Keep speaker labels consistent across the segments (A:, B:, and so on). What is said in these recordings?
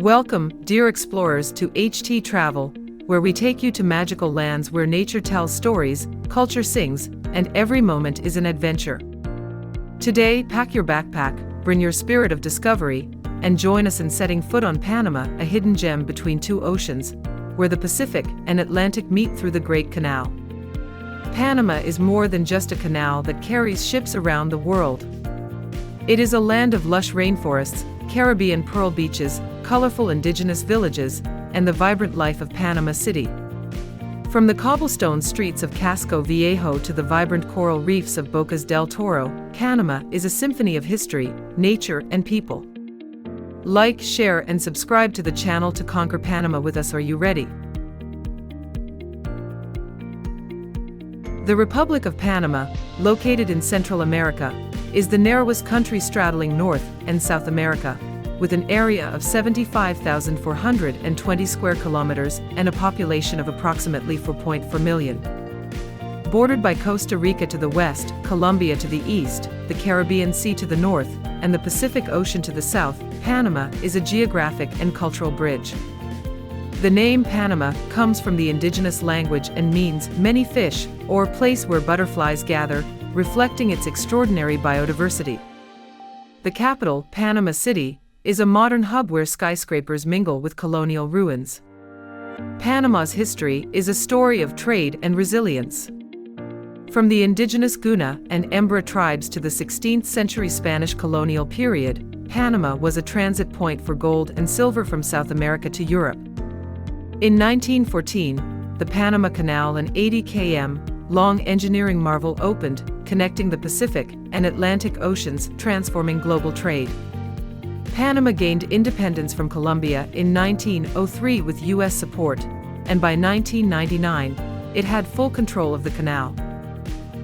A: Welcome, dear explorers, to httravel, where we take you to magical lands where nature tells stories, culture sings, and every moment is an adventure. Today, pack your backpack, bring your spirit of discovery, and join us in setting foot on Panama, a hidden gem between two oceans, where the Pacific and Atlantic meet through the Great Canal. Panama is more than just a canal that carries ships around the world. It is a land of lush rainforests, Caribbean pearl beaches, colorful indigenous villages, and the vibrant life of Panama City. From the cobblestone streets of Casco Viejo to the vibrant coral reefs of Bocas del Toro, Panama is a symphony of history, nature, and people. Like, share, and subscribe to the channel to conquer Panama with us. Are you ready? The Republic of Panama, located in Central America, is the narrowest country straddling North and South America, with an area of 75,420 square kilometers and a population of approximately 4.4 million. Bordered by Costa Rica to the west, Colombia to the east, the Caribbean Sea to the north, and the Pacific Ocean to the south, Panama is a geographic and cultural bridge. The name Panama comes from the indigenous language and means many fish, or place where butterflies gather, reflecting its extraordinary biodiversity. The capital, Panama City, is a modern hub where skyscrapers mingle with colonial ruins. Panama's history is a story of trade and resilience. From the indigenous Guna and Embra tribes to the 16th century Spanish colonial period, Panama was a transit point for gold and silver from South America to Europe. In 1914, the Panama Canal, an 80 km long engineering marvel, opened, connecting the Pacific and Atlantic Oceans, transforming global trade. Panama gained independence from Colombia in 1903 with U.S. support, and by 1999, it had full control of the canal.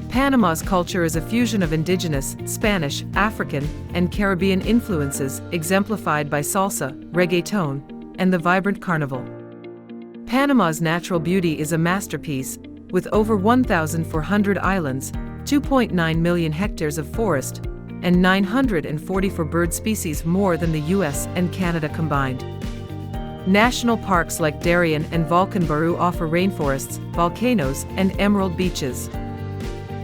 A: Panama's culture is a fusion of indigenous, Spanish, African, and Caribbean influences, exemplified by salsa, reggaeton, and the vibrant carnival. Panama's natural beauty is a masterpiece, with over 1,400 islands, 2.9 million hectares of forest, and 944 bird species, more than the US and Canada combined. National parks like Darién and Volcanoes offer rainforests, volcanoes, and emerald beaches.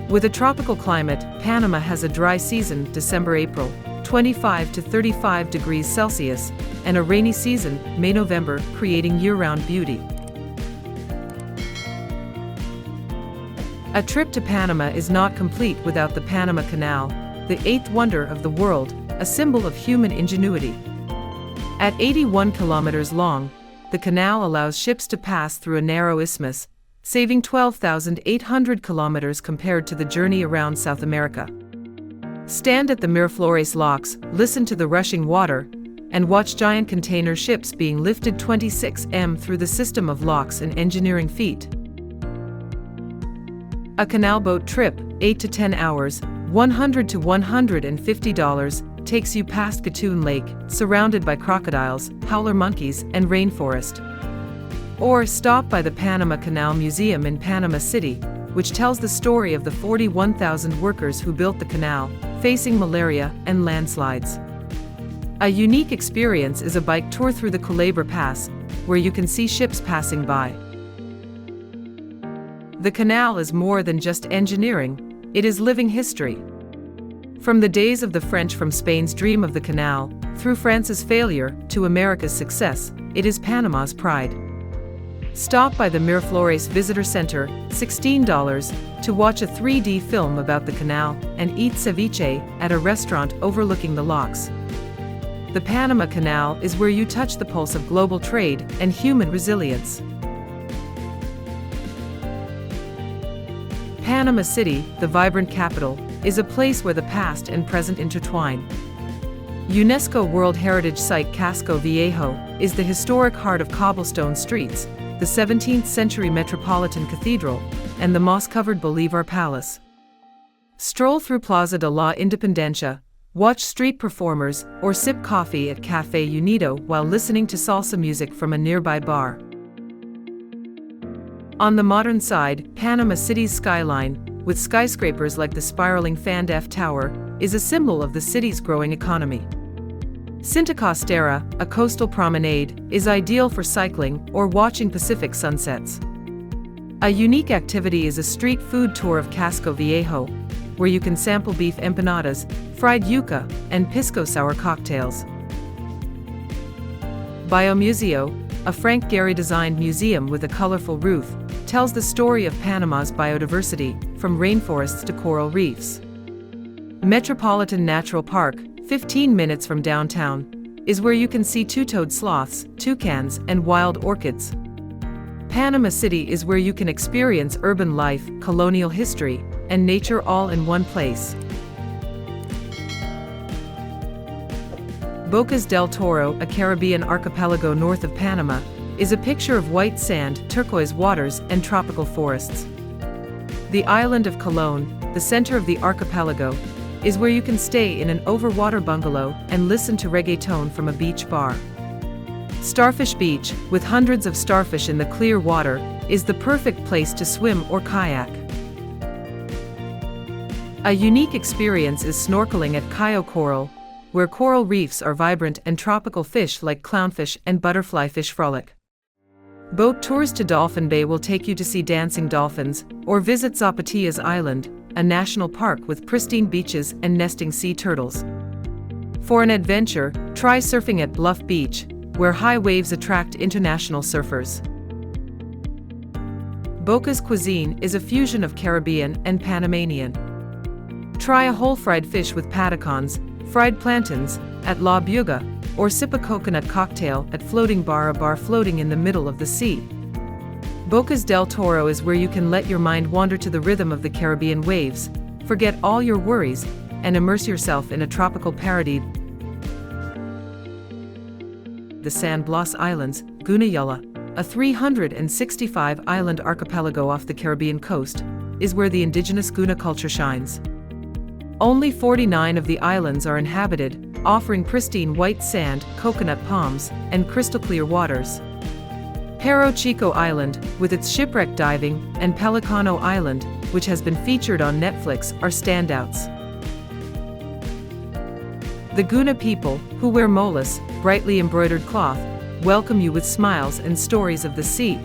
A: With a tropical climate, Panama has a dry season, December-April, 25 to 35 degrees Celsius, and a rainy season, May-November, creating year-round beauty. A trip to Panama is not complete without the Panama Canal, the eighth wonder of the world, a symbol of human ingenuity. At 81 kilometers long, the canal allows ships to pass through a narrow isthmus, saving 12,800 kilometers compared to the journey around South America. Stand at the Miraflores locks, listen to the rushing water, and watch giant container ships being lifted 26 m through the system of locks and engineering feat. A canal boat trip, 8 to 10 hours, $100 to $150, takes you past Gatun Lake, surrounded by crocodiles, howler monkeys, and rainforest. Or stop by the Panama Canal Museum in Panama City, which tells the story of the 41,000 workers who built the canal, facing malaria and landslides. A unique experience is a bike tour through the Culebra Pass, where you can see ships passing by. The canal is more than just engineering, it is living history. From the days of the French, from Spain's dream of the canal, through France's failure, to America's success, it is Panama's pride. Stop by the Miraflores Visitor Center, $16, to watch a 3D film about the canal, and eat ceviche at a restaurant overlooking the locks. The Panama Canal is where you touch the pulse of global trade and human resilience. Panama City, the vibrant capital, is a place where the past and present intertwine. UNESCO World Heritage Site Casco Viejo is the historic heart of cobblestone streets, the 17th century Metropolitan Cathedral, and the moss-covered Bolivar Palace. Stroll through Plaza de la Independencia, watch street performers, or sip coffee at Café Unido while listening to salsa music from a nearby bar. On the modern side, Panama City's skyline, with skyscrapers like the spiraling Fan F Tower, is a symbol of the city's growing economy. Cinta Costera, a coastal promenade, is ideal for cycling or watching Pacific sunsets. A unique activity is a street food tour of Casco Viejo, where you can sample beef empanadas, fried yuca, and pisco sour cocktails. Biomuseo, a Frank Gehry-designed museum with a colorful roof, tells the story of Panama's biodiversity, from rainforests to coral reefs. Metropolitan Natural Park, 15 minutes from downtown, is where you can see two-toed sloths, toucans, and wild orchids. Panama City is where you can experience urban life, colonial history, and nature all in one place. Bocas del Toro, a Caribbean archipelago north of Panama, is a picture of white sand, turquoise waters, and tropical forests. The island of Colón, the center of the archipelago, is where you can stay in an overwater bungalow and listen to reggaeton from a beach bar. Starfish Beach, with hundreds of starfish in the clear water, is the perfect place to swim or kayak. A unique experience is snorkeling at Cayo Coral, where coral reefs are vibrant and tropical fish like clownfish and butterflyfish frolic. Boat tours to Dolphin Bay will take you to see dancing dolphins, or visit Zapatillas Island, a national park with pristine beaches and nesting sea turtles. For an adventure, try surfing at Bluff Beach, where high waves attract international surfers. Bocas Cuisine is a fusion of Caribbean and Panamanian. Try a whole fried fish with patacons, fried plantains, at La Buga, or sip a coconut cocktail at Floating Bar, a bar floating in the middle of the sea. Bocas del Toro is where you can let your mind wander to the rhythm of the Caribbean waves, forget all your worries, and immerse yourself in a tropical paradise. The San Blas Islands, Guna, a 365-island archipelago off the Caribbean coast, is where the indigenous Guna culture shines. Only 49 of the islands are inhabited, offering pristine white sand, coconut palms, and crystal-clear waters. Perro Chico Island, with its shipwreck diving, and Pelicano Island, which has been featured on Netflix, are standouts. The Guna people, who wear molas, brightly embroidered cloth, welcome you with smiles and stories of the sea.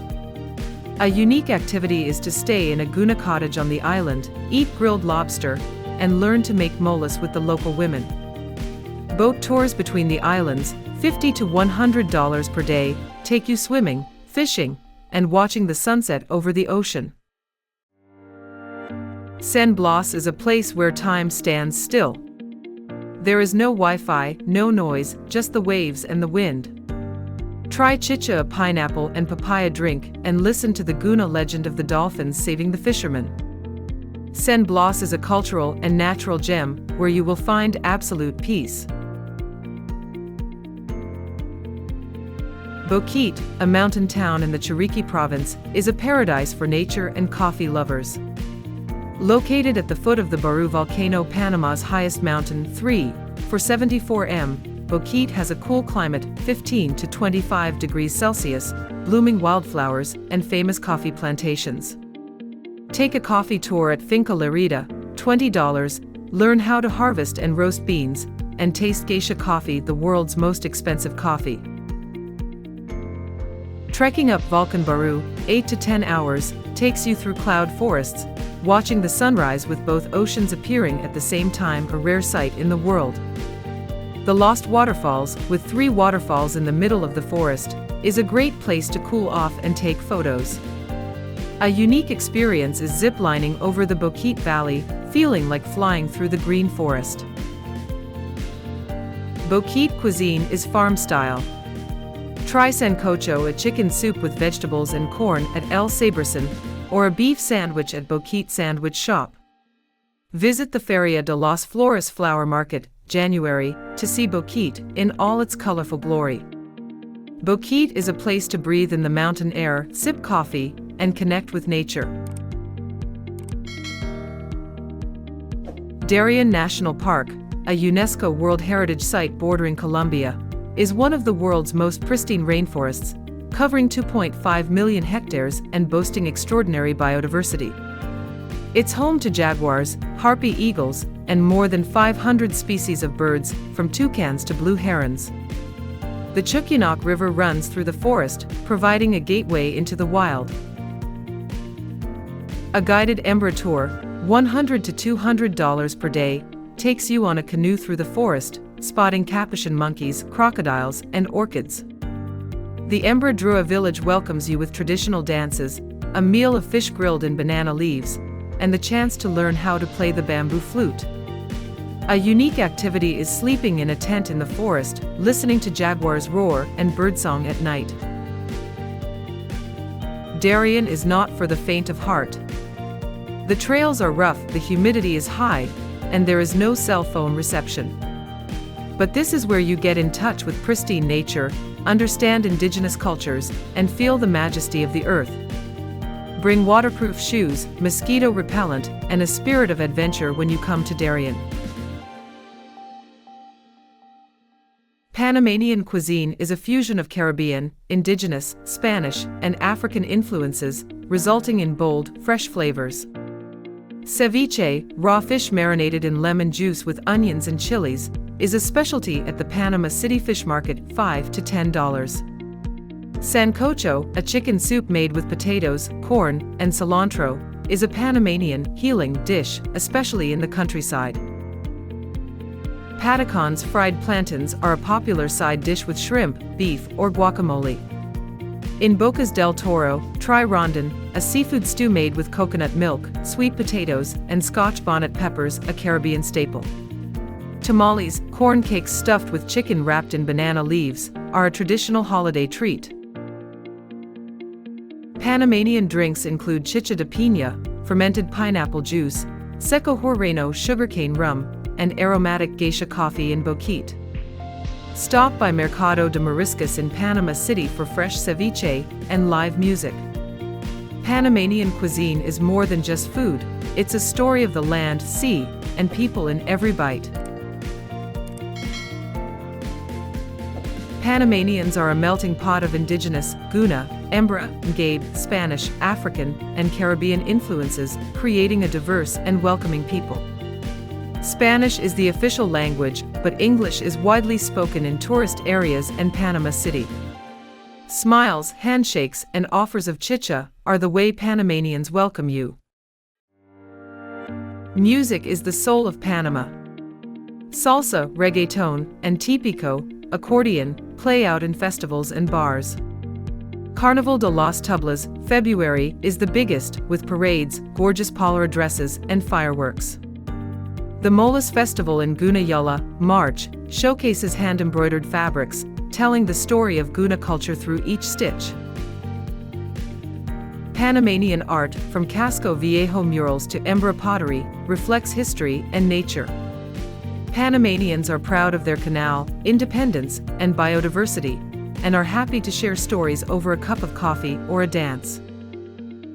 A: A unique activity is to stay in a Guna cottage on the island, eat grilled lobster, and learn to make molas with the local women. Boat tours between the islands, $50 to $100 per day, take you swimming, fishing, and watching the sunset over the ocean. San Blas is a place where time stands still. There is no Wi-Fi, no noise, just the waves and the wind. Try chicha, a pineapple and papaya drink, and listen to the Guna legend of the dolphins saving the fishermen. San Blas is a cultural and natural gem where you will find absolute peace. Boquete, a mountain town in the Chiriquí province, is a paradise for nature and coffee lovers. Located at the foot of the Baru volcano, Panama's highest mountain, 474 m, Boquete has a cool climate, 15 to 25 degrees Celsius, blooming wildflowers, and famous coffee plantations. Take a coffee tour at Finca Lerida, $20, learn how to harvest and roast beans, and taste geisha coffee, the world's most expensive coffee. Trekking up Volcan Baru, 8 to 10 hours, takes you through cloud forests, watching the sunrise with both oceans appearing at the same time, a rare sight in the world. The Lost Waterfalls, with 3 waterfalls in the middle of the forest, is a great place to cool off and take photos. A unique experience is zip-lining over the Boquete Valley, feeling like flying through the green forest. Boquete cuisine is farm-style. Try sancocho, a chicken soup with vegetables and corn, at El Saberson, or a beef sandwich at Boquete Sandwich Shop. Visit the Feria de las Flores Flower Market, January, to see Boquete in all its colorful glory. Boquete is a place to breathe in the mountain air, sip coffee, and connect with nature. Darién National Park, a UNESCO World Heritage Site bordering Colombia, is one of the world's most pristine rainforests, covering 2.5 million hectares and boasting extraordinary biodiversity. It's home to jaguars, harpy eagles, and more than 500 species of birds, from toucans to blue herons. The Chuquinok River runs through the forest, providing a gateway into the wild. A guided Embra tour, $100 to $200 per day, takes you on a canoe through the forest, spotting capuchin monkeys, crocodiles, and orchids. The Embra Drua village welcomes you with traditional dances, a meal of fish grilled in banana leaves, and the chance to learn how to play the bamboo flute. A unique activity is sleeping in a tent in the forest, listening to jaguars roar and birdsong at night. Darién is not for the faint of heart. The trails are rough, the humidity is high, and there is no cell phone reception. But this is where you get in touch with pristine nature, understand indigenous cultures, and feel the majesty of the earth. Bring waterproof shoes, mosquito repellent, and a spirit of adventure when you come to Darién. Panamanian cuisine is a fusion of Caribbean, indigenous, Spanish, and African influences, resulting in bold, fresh flavors. Ceviche, raw fish marinated in lemon juice with onions and chilies, is a specialty at the Panama City Fish Market, $5 to $10. Sancocho, a chicken soup made with potatoes, corn, and cilantro, is a Panamanian, healing dish, especially in the countryside. Patacons fried plantains are a popular side dish with shrimp, beef, or guacamole. In Bocas del Toro, try rondon, a seafood stew made with coconut milk, sweet potatoes, and Scotch bonnet peppers, a Caribbean staple. Tamales, corn cakes stuffed with chicken wrapped in banana leaves, are a traditional holiday treat. Panamanian drinks include chicha de piña, fermented pineapple juice, seco jorreno sugarcane rum, and aromatic geisha coffee in Boquete. Stop by Mercado de Mariscos in Panama City for fresh ceviche and live music. Panamanian cuisine is more than just food, it's a story of the land, sea, and people in every bite. Panamanians are a melting pot of indigenous, Guna, Embra, Gabe, Spanish, African, and Caribbean influences, creating a diverse and welcoming people. Spanish is the official language, but English is widely spoken in tourist areas and Panama City. Smiles, handshakes, and offers of chicha are the way Panamanians welcome you. Music is the soul of Panama. Salsa, reggaeton, and típico, accordion, play out in festivals and bars. Carnaval de las Tablas, February, is the biggest, with parades, gorgeous pala dresses, and fireworks. The Molas Festival in Guna, March, showcases hand-embroidered fabrics, telling the story of Guna culture through each stitch. Panamanian art, from Casco Viejo murals to Embra pottery, reflects history and nature. Panamanians are proud of their Canal, independence, and biodiversity, and are happy to share stories over a cup of coffee or a dance.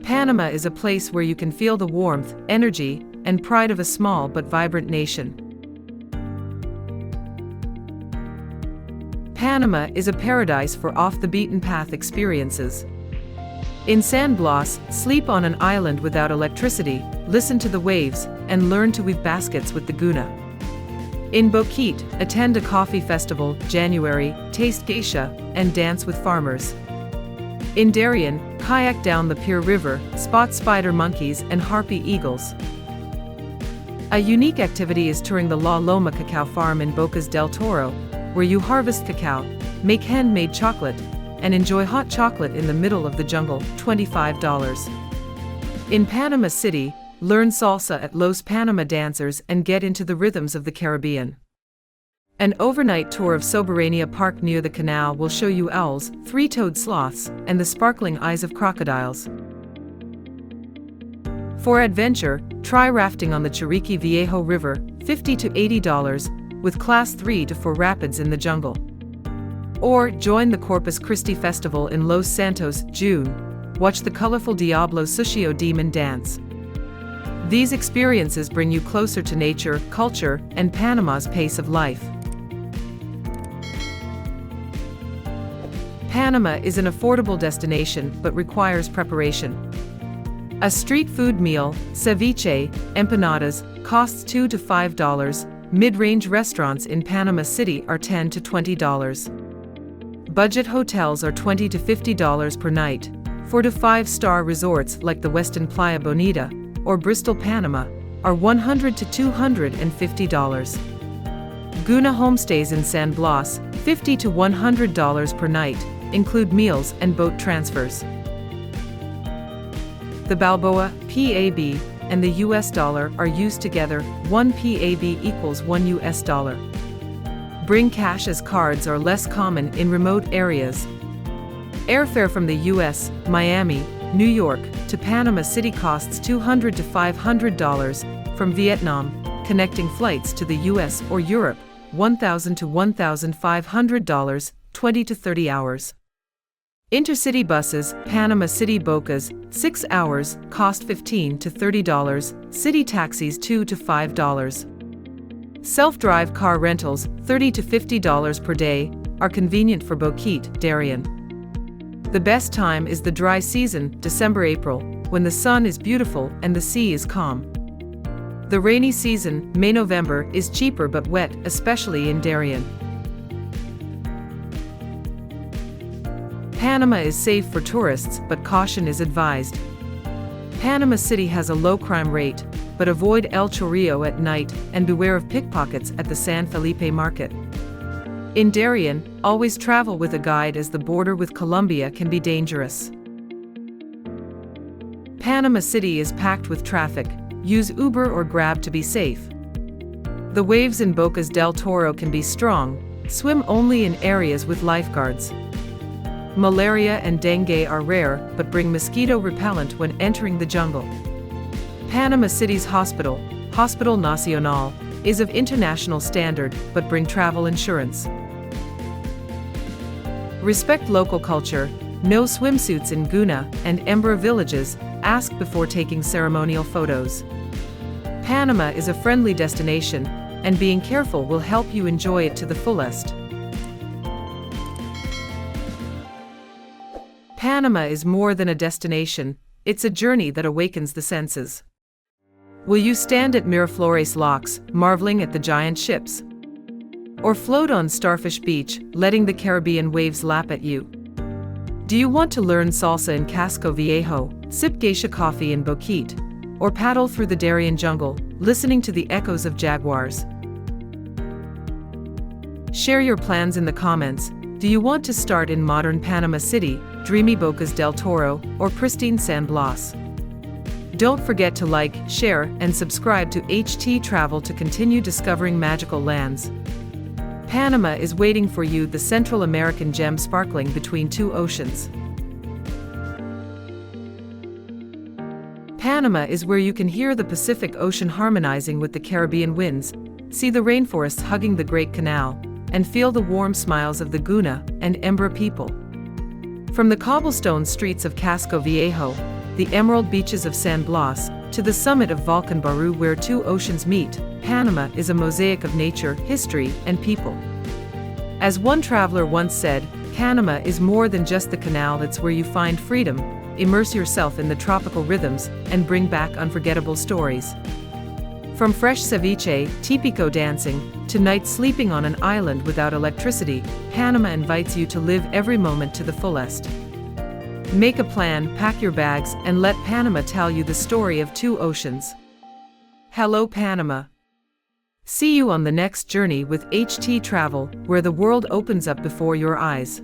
A: Panama is a place where you can feel the warmth, energy, and pride of a small but vibrant nation. Panama is a paradise for off-the-beaten-path experiences. In San Blas, sleep on an island without electricity, listen to the waves, and learn to weave baskets with the Guna. In Boquete, attend a coffee festival, January, taste geisha, and dance with farmers. In Darién, kayak down the Pier River, spot spider monkeys and harpy eagles. A unique activity is touring the La Loma cacao farm in Bocas del Toro, where you harvest cacao, make handmade chocolate, and enjoy hot chocolate in the middle of the jungle, $25. In Panama City, learn salsa at Los Panama dancers and get into the rhythms of the Caribbean. An overnight tour of Soberania Park near the Canal will show you owls, three-toed sloths, and the sparkling eyes of crocodiles. For adventure, try rafting on the Chiriqui Viejo River, $50 to $80, with Class 3 to 4 rapids in the jungle. Or join the Corpus Christi Festival in Los Santos, June. Watch the colorful Diablo Sushio demon dance. These experiences bring you closer to nature, culture, and Panama's pace of life. Panama is an affordable destination but requires preparation. A street food meal, ceviche, empanadas, costs $2 to $5. Mid-range restaurants in Panama City are $10 to $20. Budget hotels are $20 to $50 per night. 4 to 5-star resorts like the Westin Playa Bonita or Bristol, Panama, are $100 to $250. Guna homestays in San Blas, $50 to $100 per night, include meals and boat transfers. The Balboa, PAB, and the US dollar are used together. 1 PAB equals 1 US dollar. Bring cash, as cards are less common in remote areas. Airfare from the US, Miami, New York, to Panama City costs $200 to $500. From Vietnam, connecting flights to the US or Europe, $1,000 to $1,500, 20 to 30 hours. Intercity buses, Panama City Bocas, 6 hours, cost $15 to $30, city taxis $2 to $5. Self-drive car rentals, $30 to $50 per day, are convenient for Boquete, Darién. The best time is the dry season, December-April, when the sun is beautiful and the sea is calm. The rainy season, May-November, is cheaper but wet, especially in Darién. Panama is safe for tourists, but caution is advised. Panama City has a low crime rate, but avoid El Chorrillo at night and beware of pickpockets at the San Felipe market. In Darién, always travel with a guide, as the border with Colombia can be dangerous. Panama City is packed with traffic. Use Uber or Grab to be safe. The waves in Bocas del Toro can be strong. Swim only in areas with lifeguards. Malaria and dengue are rare, but bring mosquito repellent when entering the jungle. Panama City's hospital, Hospital Nacional, is of international standard, but bring travel insurance. Respect local culture. No swimsuits in Guna and Embra villages. Ask before taking ceremonial photos. Panama is a friendly destination, and being careful will help you enjoy it to the fullest. Panama is more than a destination, it's a journey that awakens the senses. Will you stand at Miraflores locks, marveling at the giant ships? Or float on Starfish Beach, letting the Caribbean waves lap at you? Do you want to learn salsa in Casco Viejo, sip geisha coffee in Boquete, or paddle through the Darién jungle, listening to the echoes of jaguars? Share your plans in the comments. Do you want to start in modern Panama City, dreamy Bocas del Toro, or pristine San Blas? Don't forget to like, share, and subscribe to httravel to continue discovering magical lands. Panama is waiting for you, the Central American gem sparkling between two oceans. Panama is where you can hear the Pacific Ocean harmonizing with the Caribbean winds, see the rainforests hugging the Great Canal, and feel the warm smiles of the Guna and Embra people. From the cobblestone streets of Casco Viejo, the emerald beaches of San Blas, to the summit of Volcan Baru where two oceans meet, Panama is a mosaic of nature, history, and people. As one traveler once said, Panama is more than just the canal, it's where you find freedom, immerse yourself in the tropical rhythms, and bring back unforgettable stories. From fresh ceviche, típico dancing, to nights sleeping on an island without electricity, Panama invites you to live every moment to the fullest. Make a plan, pack your bags, and let Panama tell you the story of two oceans. Hello Panama! See you on the next journey with httravel, where the world opens up before your eyes.